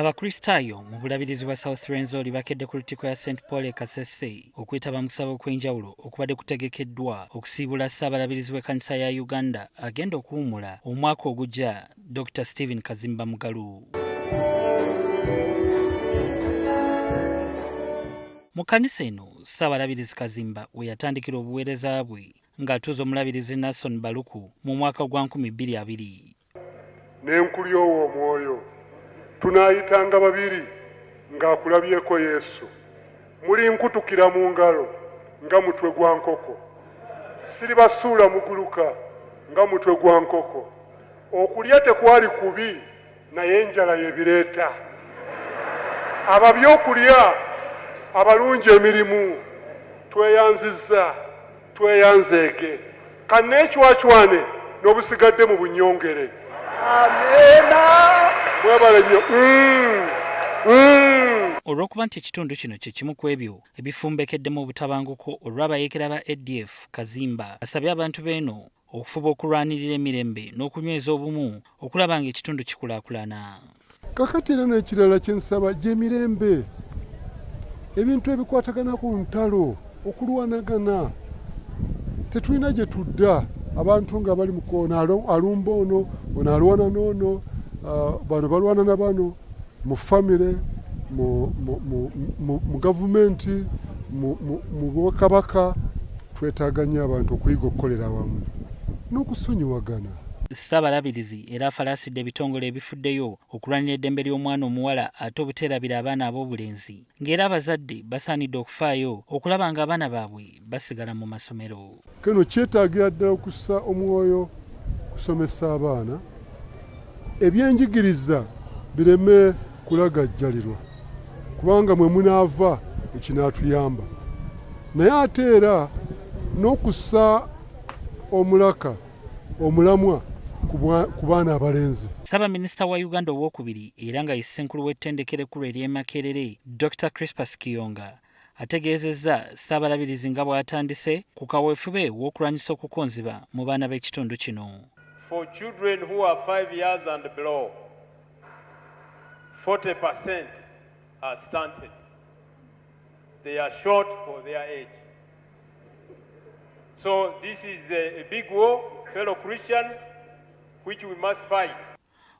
Abakristaayo mu bulabirizi bwa South Rwenzori bakedde ku lutikko ya St Paul e Kasese okwetaba mu kusaba okw'enjawulo okubadde kutegekeddwa okusiibula Ssaabalabirizi w'ekkanisa ya Uganda agenda okuwummula omwaka ogujja Dr. Stephen Kazimba Mugalu. Mu kkanisa eno Ssaabalabirizi Kazimba we yatandikira obuweereza bwe ng'atuuza omulabirizi Nason Baluku mu mwaka gwa 2020. N'enkulyowo omwoyo tunaayitanga babiri ng'akulabyeko Yesu. Muli nkutukira mu ngalo nga mutwe gwa nkoko. Siribasuula muguluka nga mutwe gwa nkoko. Okulya tekwali kubi naye enjala yebireeta. Ababi okulya abalungi emirimu tweyanzizza tweyanzeeke kanneekiwacwane n'obusigadde mu bunyongere. Amena. Olw'okuba nti ekitundu kino kye kimu ku ebyo ebifumbekeddemu obutabanguko olw'abayeekera ba ADF, Kazimba asabye abantu beeno okufuba okulwanirira emirembe n'okunyweza obumu okulaba ng'ekitundu kikulaakulana. Kakati era n'ekirala kye nsaba gy'emirembe, ebintu ebikwatagana ku ntalo okulwanagana tetulina gye tudda. Abantu nga bali mu koona alumba ono alwana n'ono, bano balwana na bano mu famire, mu gavumenti, mu bwakabaka. Twetaaga nnyo abantu okuyiga okukolera awamu n'okusonyiwagana. Ssaabalabirizi era afalaasidde ebitongole ebifuddeyo okulwanira eddembe ly'omwana omuwala ate obuteerabira abaana ab'obulenzi, ng'era abazadde basaanidde okufaayo okulaba ng'abaana baabwe basigala mu masomero. Kino kyetaagira ddala okussa omwoyo kusomesa abaana, ebyenjigiriza bireme kulagajjalirwa kubanga mwe munaava ekinaatuyamba, naye ate era n'okussa omulaka omulamwa ku baana abalenzi. Ssaabaminisita wa Uganda owookubiri era nga ye ssenkulu w'ettendekero ekkulu ery'e Makerere, Dr. Crispus Kiyonga ategeezezza Ssaabalabirizi nga bw'atandise ku kaweefube w'okulwanyisa okukonziba mu baana b'ekitundu kino. For children who are 5 years and below, 40% are stunted. They are short for their age. So this is a big war, fellow Christians, which we must fight.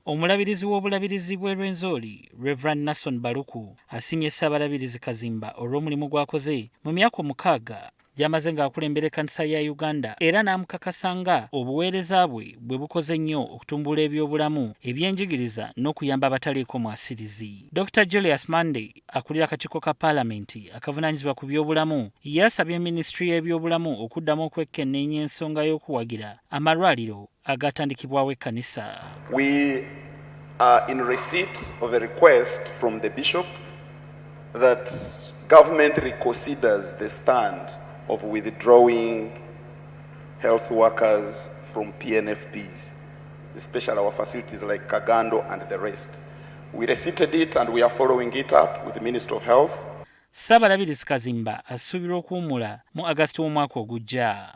Omulabirizi w'obulabirizi bw'e Rwenzori, Reverend Nason Baluku, asimye Ssaabalabirizi Kazimba olw'omulimu gw'akoze mu myaka 6 gy'amaze ng'akulembera ekkanisa ya Uganda, era n'amukakasa nga obuweereza bwe bukoze nnyo okutumbula ebyobulamu, ebyenjigiriza n'okuyamba abataliiko mwasirizi. Dr. Julius Mande akulira akakiiko ka Paalamenti akavunaanyizibwa ku byobulamu yasabye minisitule y'ebyobulamu okuddamu okwekenneenya ensonga y'okuwagira amalwaliro agatandikibwawo ekkanisa. We are in receipt of a request from the Bishop that government reconsiders the stand of withdrawing health workers from PNFPs, especially our facilities like Kagando and the rest. We receipted it and we are following it up with the Minister of Health. Ssaabalabirizi Kazimba asuubirwa okuwummula mu August w'omwaka ogujja.